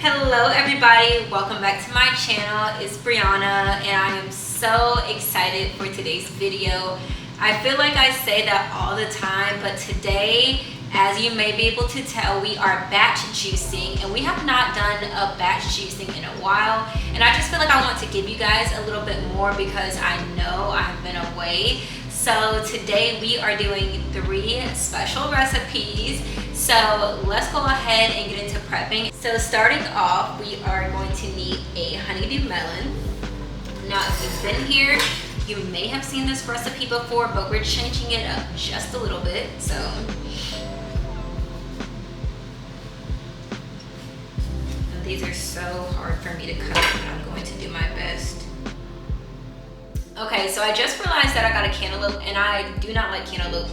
Hello everybody, welcome back to my channel. It's Brianna and I am so excited for today's video. I feel like I say that all the time, but today, as you may be able to tell, we are batch juicing and we have not done a batch juicing in a while, and I just feel like I want to give you guys a little bit more because I know I've been away. So today we are doing 3 special recipes. So let's go ahead and get into prepping. So starting off, we are going to need a honeydew melon. Now if you've been here, you may have seen this recipe before, but we're changing it up just a little bit. So these are so hard for me to cut, but I'm going to do my best. Okay, so I just realized that I got a cantaloupe and I do not like cantaloupe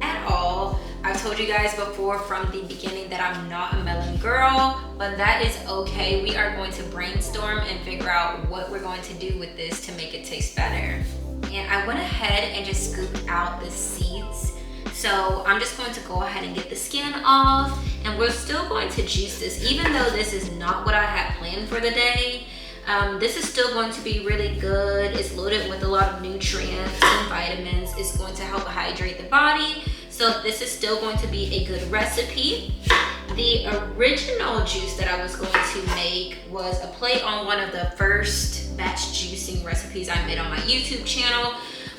at all. I've told you guys before from the beginning that I'm not a melon girl, but that is okay. We are going to brainstorm and figure out what we're going to do with this to make it taste better. And I went ahead and just scooped out the seeds. So I'm just going to go ahead and get the skin off, and we're still going to juice this. Even though this is not what I had planned for the day, this is still going to be really good. It's loaded with a lot of nutrients and vitamins. It's going to help hydrate the body. So this is still going to be a good recipe. The original juice that I was going to make was a play on one of the first batch juicing recipes I made on my YouTube channel,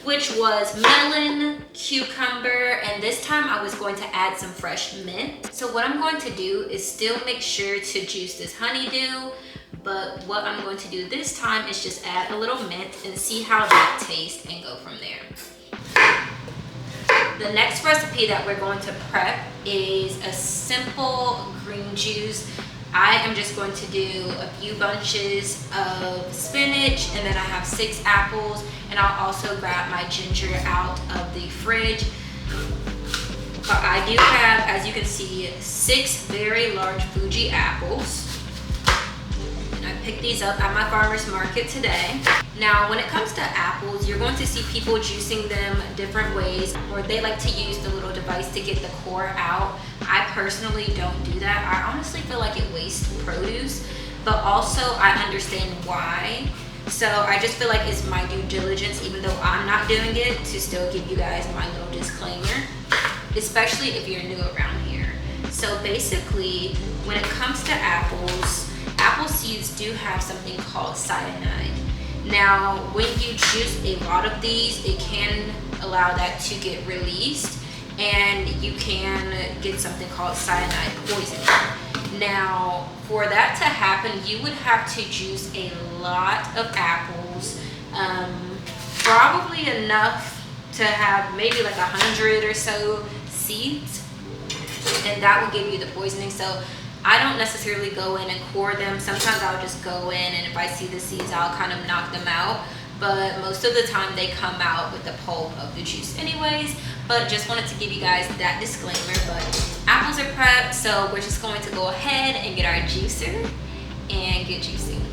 which was melon, cucumber, and this time I was going to add some fresh mint. So what I'm going to do is still make sure to juice this honeydew, but what I'm going to do this time is just add a little mint and see how that tastes and go from there. The next recipe that we're going to prep is a simple green juice. I am just going to do a few bunches of spinach, and then I have 6 apples, and I'll also grab my ginger out of the fridge. But I do have, as you can see, 6 very large Fuji apples. I picked these up at my farmer's market today. Now, when it comes to apples, you're going to see people juicing them different ways, or they like to use the little device to get the core out. I personally don't do that. I honestly feel like it wastes produce, but also I understand why. So I just feel like it's my due diligence, even though I'm not doing it, to still give you guys my little disclaimer, especially if you're new around here. So basically, when it comes to apples, apple seeds do have something called cyanide. Now, when you juice a lot of these, it can allow that to get released, and you can get something called cyanide poisoning. Now, for that to happen, you would have to juice a lot of apples, probably enough to have maybe like 100 or so seeds, and that will give you the poisoning. So I don't necessarily go in and core them. Sometimes I'll just go in, and if I see the seeds, I'll kind of knock them out. But most of the time they come out with the pulp of the juice anyways. But just wanted to give you guys that disclaimer. But apples are prepped, so we're just going to go ahead and get our juicer and get juicing.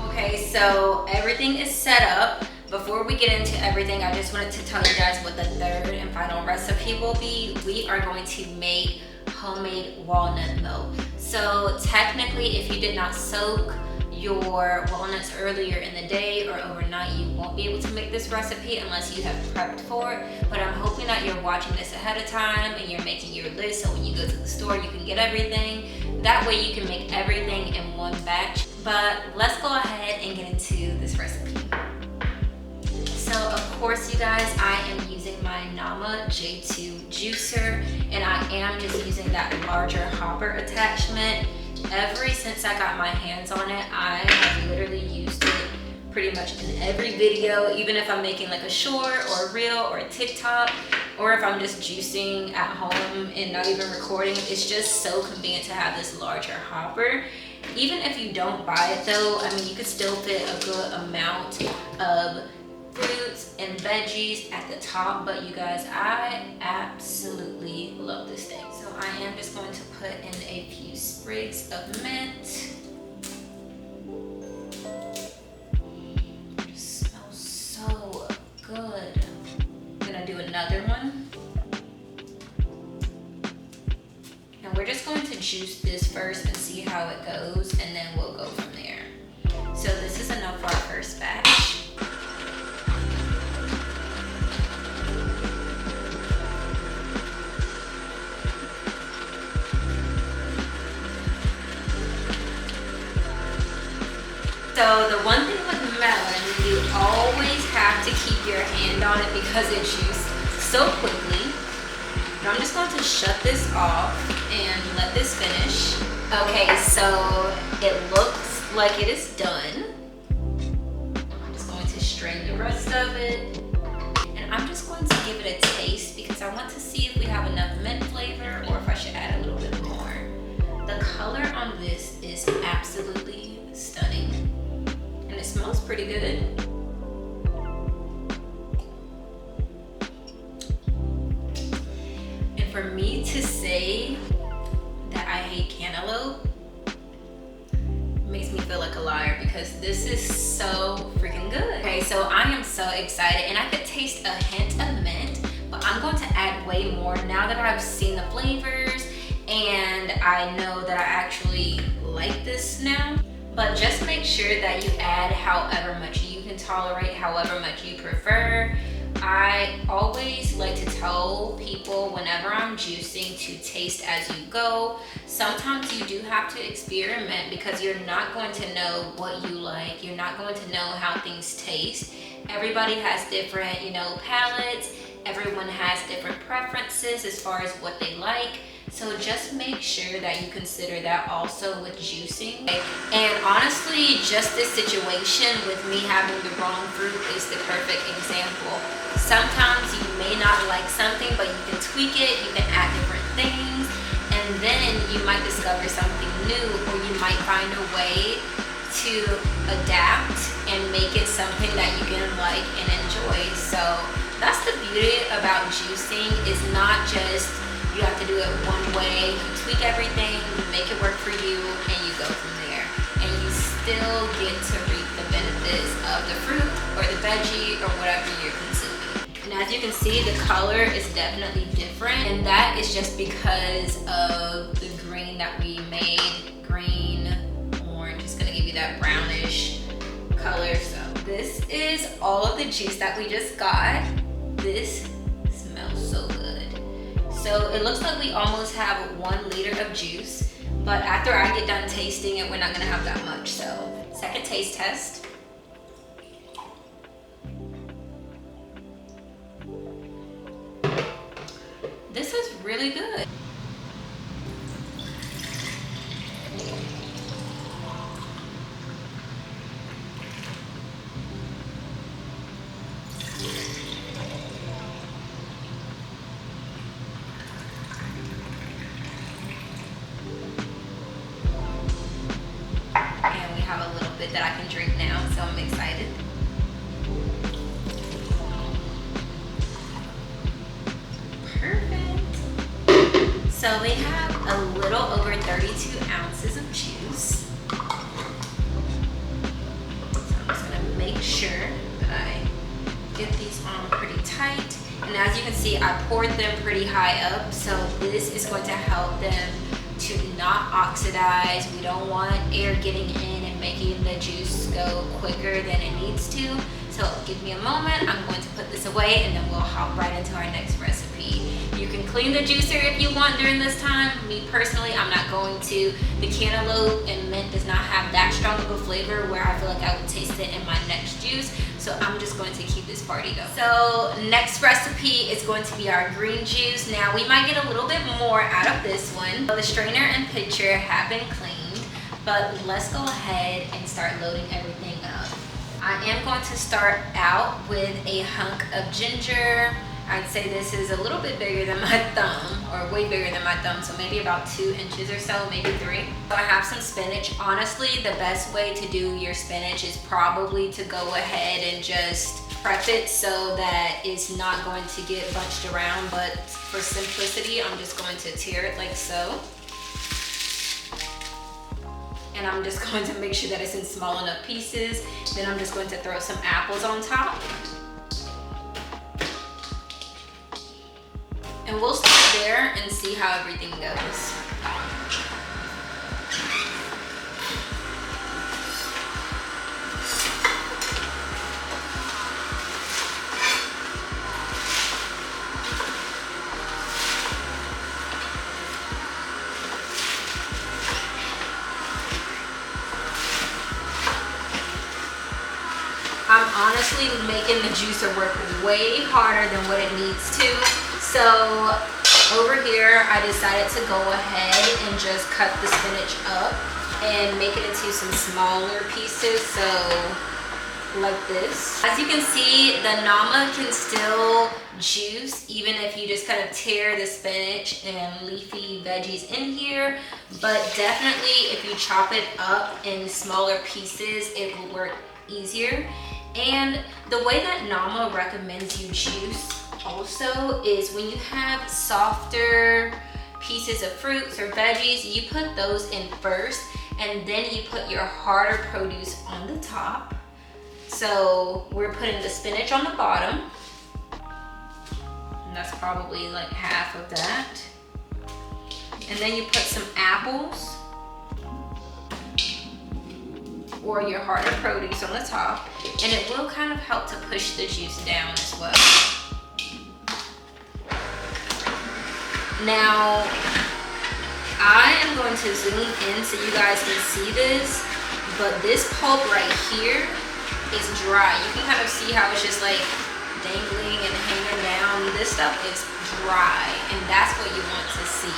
Okay, so everything is set up. Before we get into everything, I just wanted to tell you guys what the third and final recipe will be. We are going to make homemade walnut milk. So technically, if you did not soak your walnuts earlier in the day or overnight, you won't be able to make this recipe unless you have prepped for it. But I'm hoping that you're watching this ahead of time and you're making your list, so when you go to the store you can get everything. That way you can make everything in one batch. But let's go ahead and get into this recipe. So of course, you guys, I am using my Nama J2 juicer, and I am just using that larger hopper attachment. Ever since I got my hands on it, I have literally used it pretty much in every video, even if I'm making like a short or a reel or a TikTok, or if I'm just juicing at home and not even recording. It's just so convenient to have this larger hopper. Even if you don't buy it though, I mean, you could still fit a good amount of fruits and veggies at the top. But you guys, I absolutely love this thing. So I am just going to put in a few sprigs of mint. It smells so good. I'm gonna do another one, and we're just going to juice this first and see how it it goes, and then we'll go from there. So this is enough for our first batch. So the one thing with melon, you always have to keep your hand on it because it juices so quickly. But I'm just going to shut this off and let this finish. Okay, so it looks like it is done. I'm just going to strain the rest of it. And I'm just going to give it a taste because I want to see if we have enough mint flavor or if I should add a little bit more. The color on this is absolutely stunning. And it smells pretty good. And for me to say that I hate cantaloupe makes me feel like a liar because this is so freaking good. Okay, so I am so excited and I could taste a hint of mint, but I'm going to add way more now that I've seen the flavors and I know that I actually like this now. But just make sure that you add however much you can tolerate, however much you prefer. I always like to tell people whenever I'm juicing to taste as you go. Sometimes you do have to experiment because you're not going to know what you like. You're not going to know how things taste. Everybody has different, palates. Everyone has different preferences as far as what they like. So just make sure that you consider that also with juicing. And honestly, just this situation with me having the wrong fruit is the perfect example. Sometimes you may not like something, but you can tweak it, you can add different things, and then you might discover something new, or you might find a way to adapt and make it something that you can like and enjoy. So that's the beauty about juicing, is not just you have to do it one way. You tweak everything, you make it work for you, and you go from there. And you still get to reap the benefits of the fruit or the veggie or whatever you're consuming. And as you can see, the color is definitely different, and that is just because of the green that we made. Green, orange, it's gonna give you that brownish color. So this is all of the juice that we just got. This smells so good. So it looks like we almost have 1 liter of juice, but after I get done tasting it, we're not gonna have that much. So second taste test. This is really good. That I can drink now, so I'm excited. Perfect. So we have a little over 32 ounces of juice. So I'm just gonna make sure that I get these on pretty tight. And as you can see, I poured them pretty high up, so this is going to help them to not oxidize. We don't want air getting in and making the juice go quicker than it needs to. So give me a moment, I'm going to put this away and then we'll hop right into our next recipe. You can clean the juicer if you want during this time. Me personally, I'm not going to. The cantaloupe and mint does not have that strong of a flavor where I feel like I would taste it in my next juice. So I'm just going to keep this party going. So next recipe is going to be our green juice. Now we might get a little bit more out of this one. The strainer and pitcher have been cleaned, but let's go ahead and start loading everything up. I am going to start out with a hunk of ginger. I'd say this is a little bit bigger than my thumb, or way bigger than my thumb, so maybe about 2 inches or so, maybe 3. So I have some spinach. Honestly, the best way to do your spinach is probably to go ahead and just prep it so that it's not going to get bunched around, but for simplicity, I'm just going to tear it like so. And I'm just going to make sure that it's in small enough pieces. Then I'm just going to throw some apples on top. And we'll start there and see how everything goes. honestly making the juicer work way harder than what it needs to. So over here, I decided to go ahead and just cut the spinach up and make it into some smaller pieces. So like this. As you can see, the nama can still juice even if you just kind of tear the spinach and leafy veggies in here, but definitely if you chop it up in smaller pieces, it will work easier. And the way that nama recommends you juice also is when you have softer pieces of fruits or veggies, you put those in first and then you put your harder produce on the top. So we're putting the spinach on the bottom, and that's probably like half of that. And then you put some apples or your harder produce on the top, and it will kind of help to push the juice down as well. Now, I am going to zoom in so you guys can see this, but this pulp right here is dry. You can kind of see how it's just like dangling and hanging down. This stuff is dry, and that's what you want to see.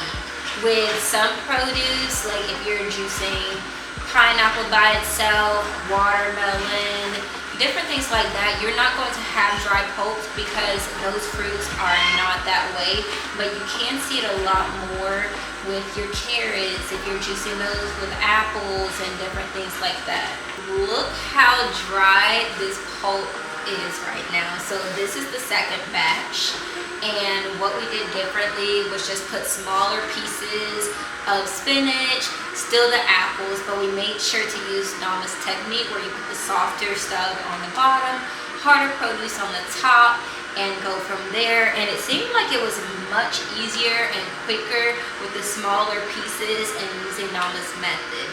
With some produce, like if you're juicing pineapple by itself, watermelon, different things like that, you're not going to have dry pulps because those fruits are not that way, but you can see it a lot more with your carrots if you're juicing those with apples and different things like that. Look how dry this pulp is right now. So this is the second batch, and what we did differently was just put smaller pieces of spinach, still the apples, but we made sure to use Nama's technique where you put the softer stuff on the bottom, harder produce on the top, and go from there. And it seemed like it was much easier and quicker with the smaller pieces and using Nama's method.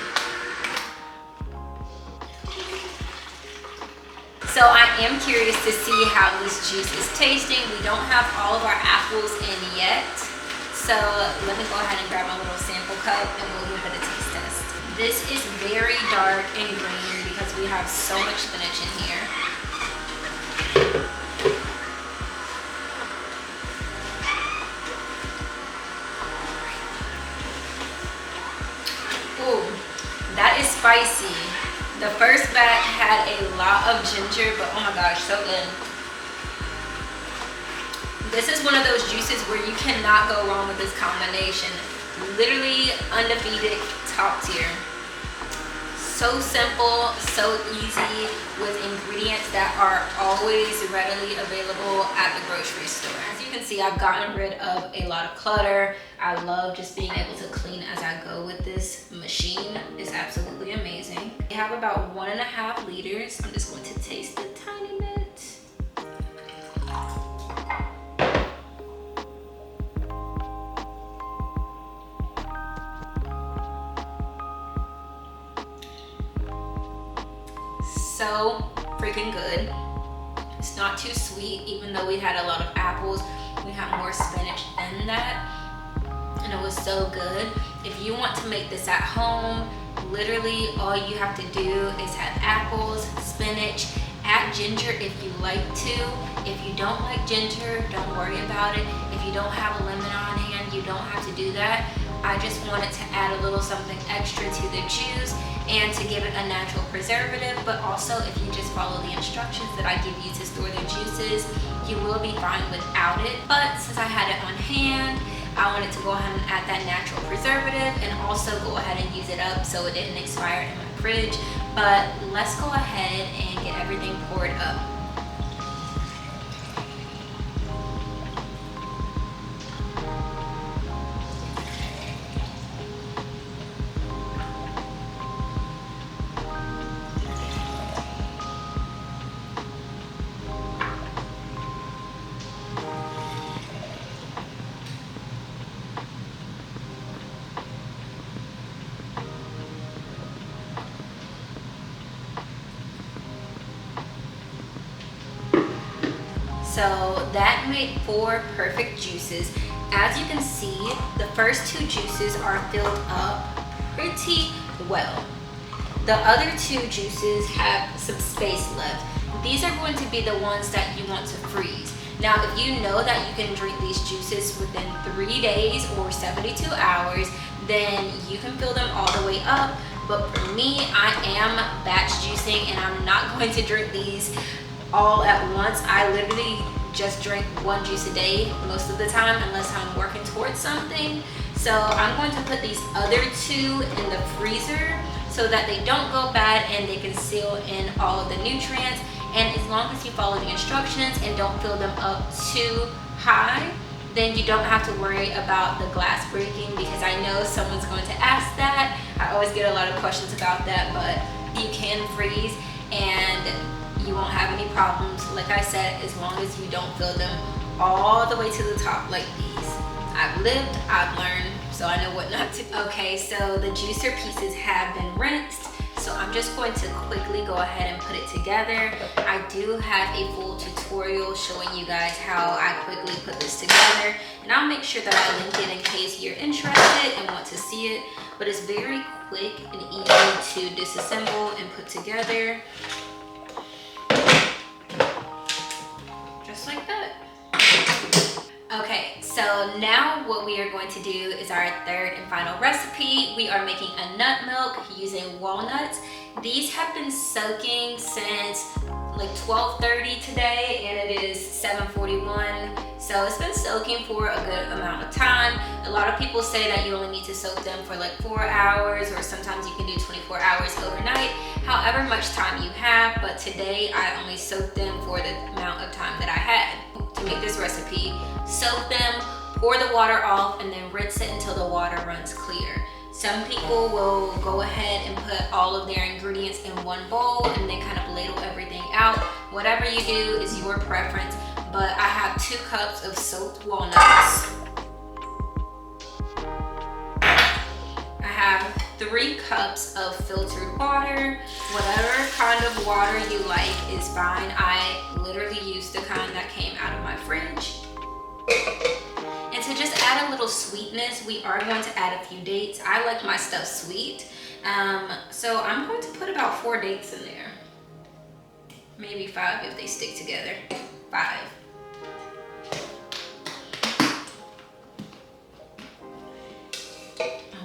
So I am curious to see how this juice is tasting. We don't have all of our apples in yet, so let me go ahead and grab my little sample cup and we'll give it a taste test. This is very dark and green because we have so much spinach in here. Ooh, that is spicy. The first batch had a lot of ginger, but oh my gosh, so good. This is one of those juices where you cannot go wrong with this combination. Literally undefeated, top tier. So simple, so easy, with ingredients that are always readily available at the grocery store. As you can see, I've gotten rid of a lot of clutter. I love just being able to clean as I go with this machine. It's absolutely amazing. We have about 1.5 liters. I'm just going to taste a tiny bit. So freaking good. It's not too sweet, even though we had a lot of apples. We had more spinach than that, and it was so good. If you want to make this at home, literally all you have to do is have apples, spinach, add ginger if you like to. If you don't like ginger, don't worry about it. If you don't have a lemon on hand, you don't have to do that. I just wanted to add a little something extra to the juice and to give it a natural preservative, but also if you just follow the instructions that I give you to store the juices, you will be fine without it. But since I had it on hand, I wanted to go ahead and add that natural preservative and also go ahead and use it up so it didn't expire in my fridge. But let's go ahead and get everything poured up. So that made 4 perfect juices. As you can see, the first 2 juices are filled up pretty well. The other 2 juices have some space left. these are going to be the ones that you want to freeze. Now, if you know that you can drink these juices within 3 days or 72 hours, then you can fill them all the way up. But for me, I am batch juicing and I'm not going to drink these all at once. I literally just drink 1 juice a day most of the time unless I'm working towards something. So I'm going to put these other 2 in the freezer so that they don't go bad and they can seal in all of the nutrients. And as long as you follow the instructions and don't fill them up too high, then you don't have to worry about the glass breaking, because I know someone's going to ask that. I always get a lot of questions about that, but you can freeze and you won't have any problems, like I said, as long as you don't fill them all the way to the top like these. I've lived, I've learned, so I know what not to do. Okay, so the juicer pieces have been rinsed, so I'm just going to quickly go ahead and put it together. I do have a full tutorial showing you guys how I quickly put this together, and I'll make sure that I link it in case you're interested and want to see it. But it's very quick and easy to disassemble and put together. Just like that. Okay, so now what we are going to do is our third and final recipe. We are making a nut milk using walnuts. These have been soaking since like 12:30 today, and it is 7:41. So it's been soaking for a good amount of time. A lot of people say that you only need to soak them for like 4 hours, or sometimes you can do 24 hours overnight, however much time you have. But today I only soaked them for the amount of time that I had to make this recipe. Soak them, pour the water off, and then rinse it until the water runs clear. Some people will go ahead and put all of their ingredients in one bowl and then kind of ladle everything out. Whatever you do is your preference, but I have 2 cups of soaked walnuts. I have 3 cups of filtered water. Whatever kind of water you like is fine. I literally used the kind that came out of my fridge. And to just add a little sweetness, we are going to add a few dates. I like my stuff sweet. So I'm going to put about 4 dates in there. Maybe 5 if they stick together. 5.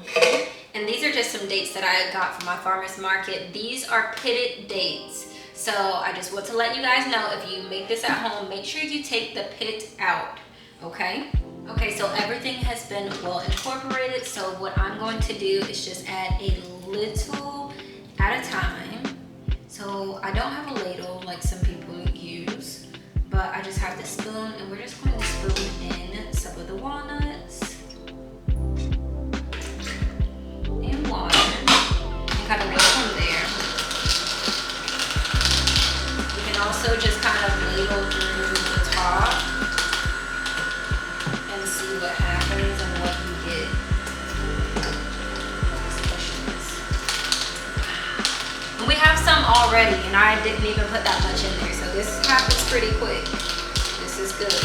Okay. And these are just some dates that I got from my farmer's market. These are pitted dates. So I just want to let you guys know, if you make this at home, make sure you take the pit out. Okay? Okay, so everything has been well incorporated. So what I'm going to do is just add a little at a time. So I don't have a ladle like some people use, but I just have the spoon, and we're just going to spoon in some of the walnuts and water and kind of go from there. You can also just kind of ladle through the top and see what happens and what you get. And we have some already, and I didn't even put that much in there, so this happens pretty quick. This is good.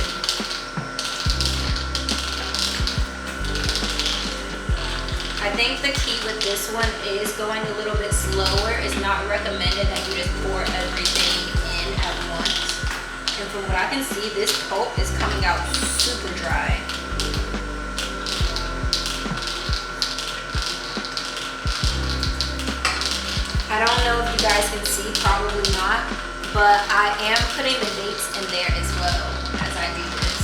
I think the key with this one is going a little bit slower. It's not recommended that you just pour everything in at once. And from what I can see, this pulp is coming out super dry. I don't know if you guys can see, probably not, but I am putting the dates in there as well as I do this.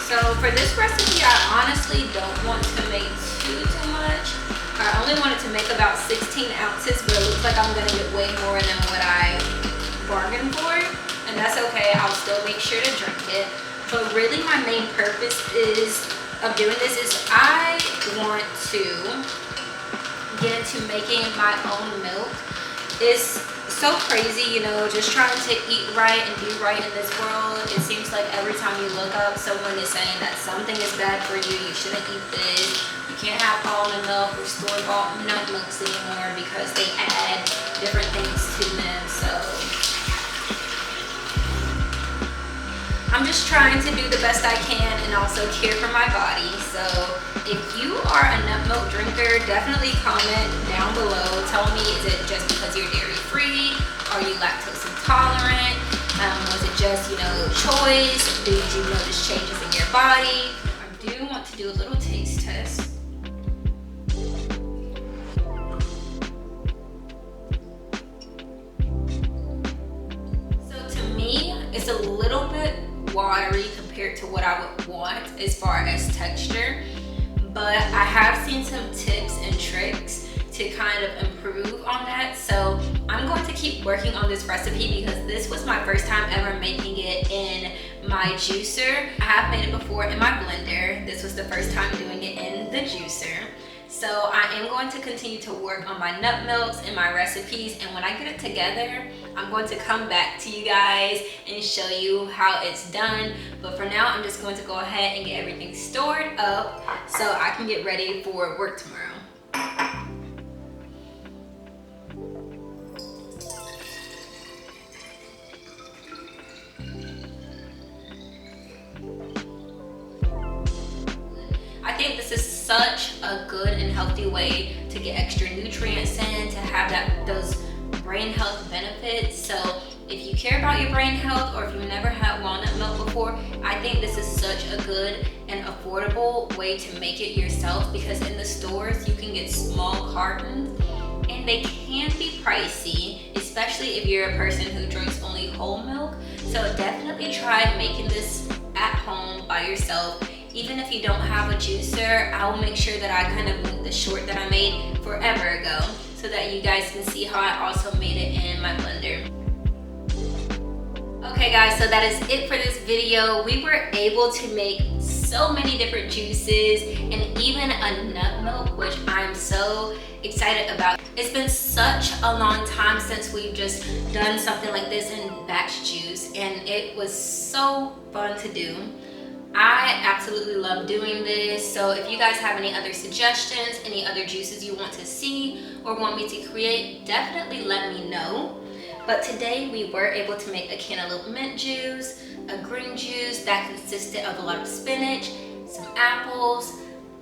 So for this recipe, I honestly don't want to make too much. I only wanted to make about 16 ounces, but it looks like I'm gonna get way more than what I bargained for. And that's okay, I'll still make sure to drink it. But really my main purpose of doing this is I want to get into making my own milk. It's so crazy, you know, just trying to eat right and do right in this world. It seems like every time you look up, someone is saying that something is bad for you, you shouldn't eat this, you can't have almond milk or store-bought nut milks anymore because they add different things to them. So I'm just trying to do the best I can and also care for my body. So if you are a nut milk drinker, definitely comment down below. Tell me, is it just because you're dairy free? Are you lactose intolerant? Was it just, choice? Did you notice changes in your body? I do want to do a little taste test. So to me, it's a little bit watery compared to what I would want as far as texture, but I have seen some tips and tricks to kind of improve on that. So I'm going to keep working on this recipe because this was my first time ever making it in my juicer. I have made it before in my blender. This was the first time doing it in the juicer. So I am going to continue to work on my nut milks and my recipes, and when I get it together, I'm going to come back to you guys and show you how it's done. But for now, I'm just going to go ahead and get everything stored up so I can get ready for work tomorrow. I think this is such a good and healthy way to get extra nutrients in, to have those brain health benefits. So if you care about your brain health, or if you've never had walnut milk before, I think this is such a good and affordable way to make it yourself, because in the stores you can get small cartons and they can be pricey, especially if you're a person who drinks only whole milk. So definitely try making this at home by yourself. Even if you don't have a juicer, I will make sure that I kind of link the short that I made forever ago so that you guys can see how I also made it in my blender. Okay guys, so that is it for this video. We were able to make so many different juices and even a nut milk, which I'm so excited about. It's been such a long time since we've just done something like this in batch juice, and it was so fun to do. I absolutely love doing this. So if you guys have any other suggestions, any other juices you want to see or want me to create, definitely let me know. But today we were able to make a cantaloupe mint juice, a green juice that consisted of a lot of spinach, some apples,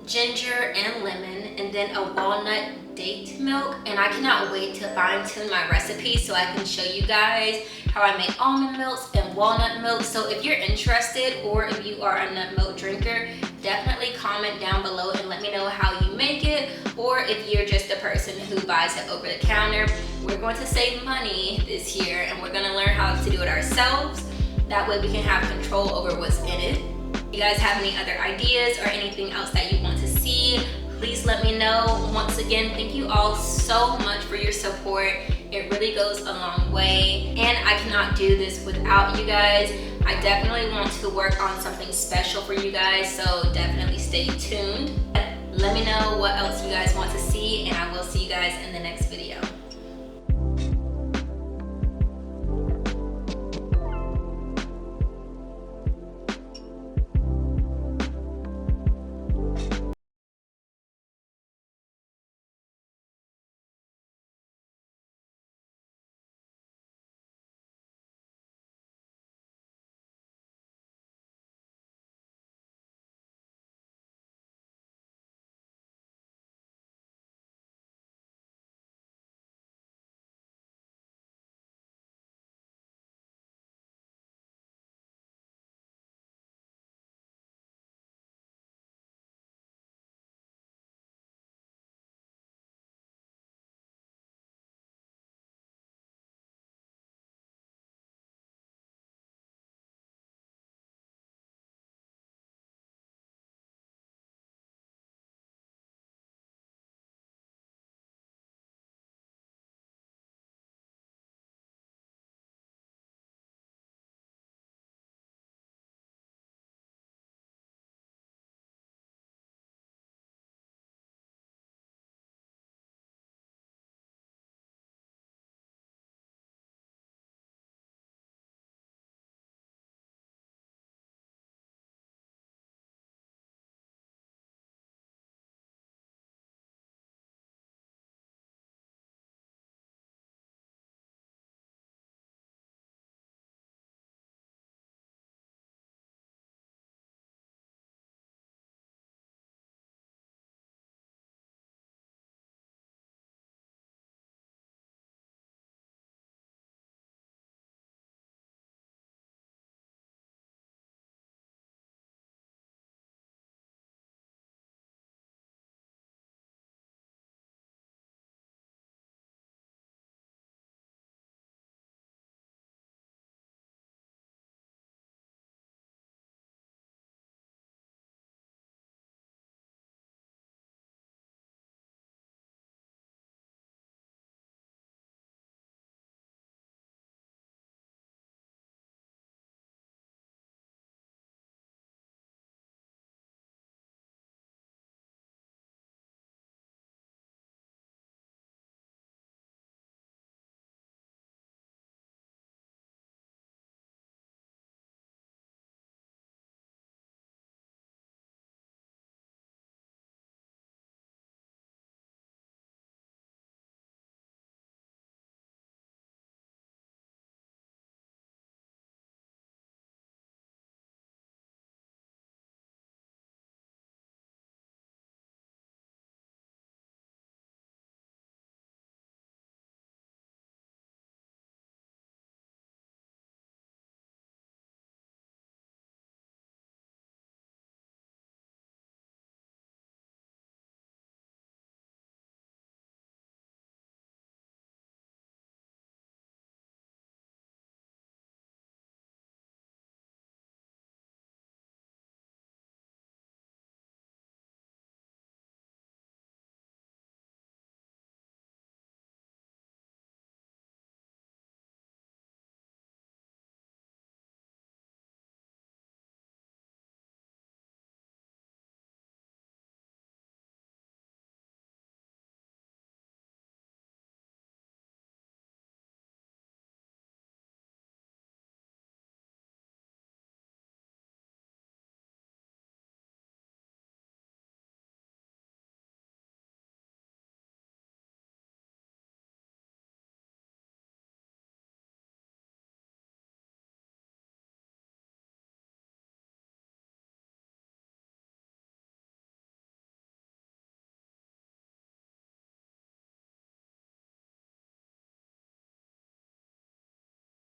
ginger and lemon, and then a walnut date milk. And I cannot wait to fine tune my recipe so I can show you guys how I make almond milks and walnut milk. So if you're interested, or if you are a nut milk drinker, definitely comment down below and let me know how you make it. Or if you're just a person who buys it over the counter, we're going to save money this year and we're going to learn how to do it ourselves. That way we can have control over what's in it. If you guys have any other ideas or anything else that you want to see, please let me know. Once again, thank you all so much for your support. It really goes a long way, and I cannot do this without you guys. I definitely want to work on something special for you guys, so definitely stay tuned. Let me know what else you guys want to see, and I will see you guys in the next video.